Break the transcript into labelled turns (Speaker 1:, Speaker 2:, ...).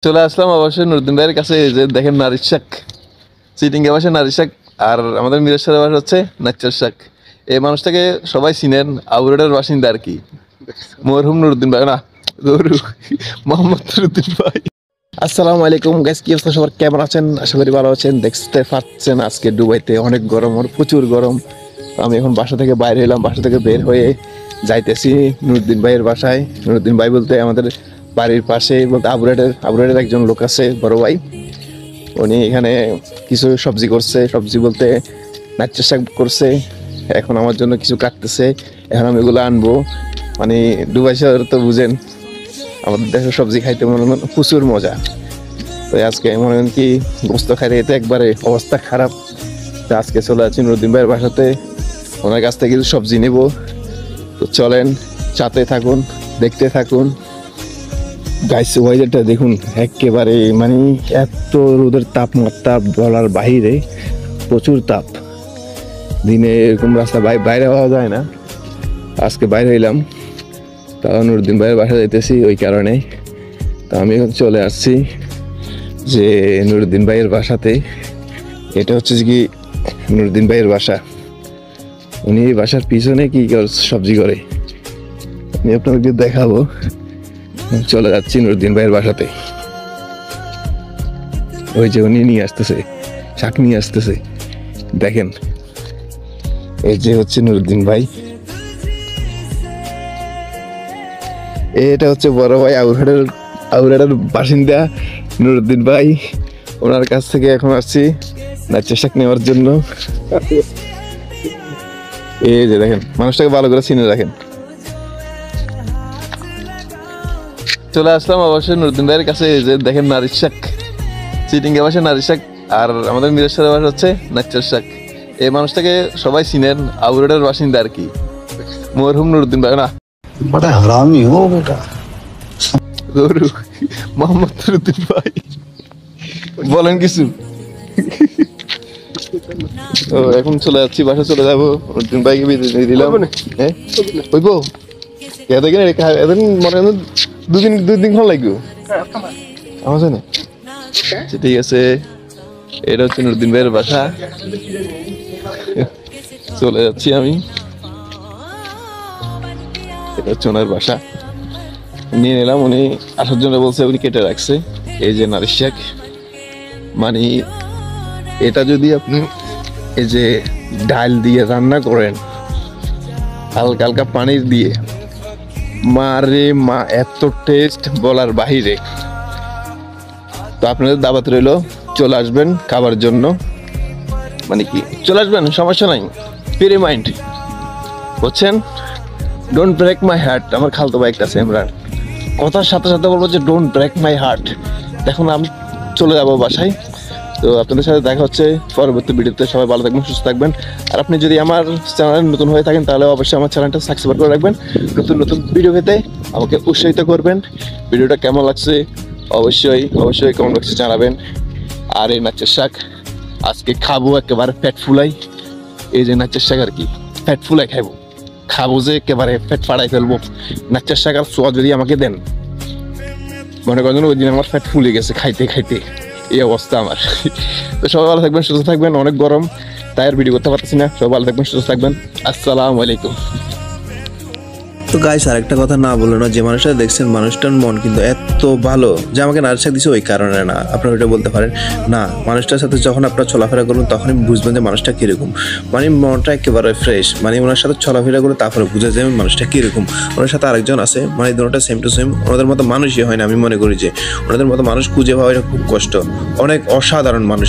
Speaker 1: চলে আসলাম অবশ্যই নুরুদ্দিন ভাইয়ের কাছে। এই যে দেখেন নারিশ শাক, চিটিংয়ে বাসে নারিশ শাক, আর আমাদের মিরেশ্বরের বাসা হচ্ছে নাচ্চার শাক। এই মানুষটাকে সবাই চিনেন, আউরেডের বাসিন্দা আর কি, মরহুম নুরুদ্দিন ভাই, না মোহাম্মদ নুরুদ্দিন ভাই। আসসালামু আলাইকুম গাইস, কি অবস্থা সবার, কেমন আছেন? আশা করি ভালো আছেন। দেখতে পাচ্ছেন আজকে দুবাইতে অনেক গরম, আর প্রচুর গরম। আমি এখন বাসা থেকে বাইরে হলাম, বাসা থেকে বের হয়ে যাইতেছি নুরুদ্দিন ভাইয়ের বাসায়। নুরুদ্দিন ভাই বলতে আমাদের বাড়ির পাশে, বলতে আবুরাটের একজন লোক আছে, বড় ভাই। উনি এখানে কিছু সবজি করছে, সবজি বলতে নাচ্চার শাক করছে। এখন আমার জন্য কিছু কাটতেছে, এখন আমি এগুলো আনবো। মানে দুবাই শহর তো বুঝেন, আমাদের দেশের সবজি খাইতে মনে প্রচুর মজা। তো আজকে মনে হয় কি গোস্ত খাইতে যেতে একবারে অবস্থা খারাপ। তো আজকে চলে যাচ্ছি নুরুদ্দিন ভাইয়ের বাসাতে, ওনার কাছ থেকে কিছু সবজি নেব। তো চলেন, সাথে থাকুন, দেখতে থাকুন। গাইস ওয়েদারটা দেখুন, একেবারে মানে এত রোদের তাপমাত্রা বলার বাহিরে, প্রচুর তাপ। দিনে এরকম রাস্তা বাইরে হওয়া যায় না। আজকে বাইরে হইলাম, তাও নুরুদ্দিন ভাইয়ের বাসা যাইতেছি ওই কারণে। তো আমি এখন চলে আসছি যে নুরুদ্দিন ভাইয়ের বাসাতে। এটা হচ্ছে কি নুরুদ্দিন ভাইয়ের বাসা। উনি এই বাসার পিছনে কি সবজি করে আমি আপনাদেরকে দেখাবো। চলে যাচ্ছি নুরুদ্দিন ভাইয়ের বাসাতে। ওই যে উনি নিয়ে আসতেছে, শাক নিয়ে আসতেছে, দেখেন। এই যে হচ্ছে নুরুদ্দিন ভাই, এটা হচ্ছে বড় ভাই, আউরাডের বাসিন্দা নুরুদ্দিন ভাই। ওনার কাছ থেকে এখন আসছি নাচ্চার শাক নেওয়ার জন্য। এই যে দেখেন, মানুষটাকে ভালো করে চিনে রাখেন। চলে আসলাম অবশ্যই নুরুদ্দিন ভাইয়ের কাছে। এই যে দেখেন নারিশ শাক, চিটিংয়ে বাসে নারিশ শাক, আর আমাদের মিরেশ্বরের বাসা হচ্ছে নাচ্চার শাক। এই মানুষটাকে সবাই চিনেন, আউরেডের বাসিন্দা আর কি, মরহুম নুরুদ্দিন ভাই, না
Speaker 2: बड़ा हरामी हो बेटा।
Speaker 1: মোহাম্মদ নুরুদ্দিন ভাই, বলেন কিছু। তো এখন চলে যাচ্ছি, বাসা চলে যাবো। নুরুদ্দিন ভাইকে বিদায় দিলাম। হ্যাঁ হইব, দেখেন এখন মনে হয় দুই দিন খান লাগবে আমার জানে। ঠিক আছে, এটা হচ্ছে নুরুদ্দিন ভাইয়ের বাসা। চলে যাচ্ছি আমি, এটা হচ্ছে ওনার বাসা। নিয়ে নিলাম, উনি আসার জন্য বলছে, উনি কেটে রাখছে। এই যে নারিশ শাক, মানে এটা যদি আপনি এই যে ডাল দিয়ে রান্না করেন হালকা হালকা পানির দিয়ে, মারে মা এত টেস্ট বলার বাহিরে। তো আপনাদের দাওয়াত রইল, চলে আসবেন খাবার জন্য। মানে কি চলে আসবেন, সমস্যা নাই, ফ্রি মাইন্ড, বুঝছেন? Don't break my heart. আমার খালতো ভাই একটা আছে ইমরান, কথার সাথে সাথে বলবো যে ডোন্ট ব্রেক মাই হার্ট। দেখুন আমি চলে যাবো বাসায়। তো আপনাদের সাথে দেখা হচ্ছে পরবর্তী ভিডিওতে। সবাই ভালো থাকবেন, সুস্থ থাকবেন। আর আপনি যদি আমার চ্যানেলে নতুন হয়ে থাকেন, তাহলে অবশ্যই আমার চ্যানেলটা সাবস্ক্রাইব করে রাখবেন। নতুন নতুন ভিডিও পেতে আমাকে উৎসাহিত করবেন। ভিডিওটা কেমন লাগছে অবশ্যই কমেন্ট বক্সে জানাবেন। আর এই নাচ্চার শাক আজকে খাবো একেবারে পেট ফুলাই। এই যে নাচ্চার শাক আর কি, পেট ফুলাই খাবো যে একেবারে পেট ফাড়াই ফেলবো। নাচ্চার শাক আর সোয়া যদি আমাকে দেন, মনে করেন ওই দিন আমার পেট ফুলে গেছে খাইতে খাইতে, এই অবস্থা আমার। তো সবাই ভালো থাকবেন, সুস্থ থাকবেন। অনেক গরম, তাই আর ভিডিও করতে পারতেছি না। সবাই ভালো থাকবেন, সুস্থ থাকবেন। আসসালামু আলাইকুম।
Speaker 3: তো গাইস, আরেকটা কথা না বললো না, যে মানুষটা দেখছেন মানুষটার মন কিন্তু এত ভালো যে আমাকে নারিশ শাক দিছে ওই কারণে না। আপনারা ওইটা বলতে পারেন না, মানুষটার সাথে যখন আপনারা চলাফেরা করবেন তখনই বুঝবেন যে মানুষটা কিরকম। মানে মনটা একেবারে ফ্রেশ, মানে ওনার সাথে চলাফেরা করে তারপরে বুঝে যাবে মানুষটা কিরকম। ওনার সাথে আরেকজন আছে, মানে দুটোটা সেম টু সেম। ওনাদের মতো মানুষই হয় না। আমি মনে করি যে ওনাদের মতো মানুষ খুঁজে পাওয়া খুব কষ্ট। অনেক অসাধারণ মানুষ।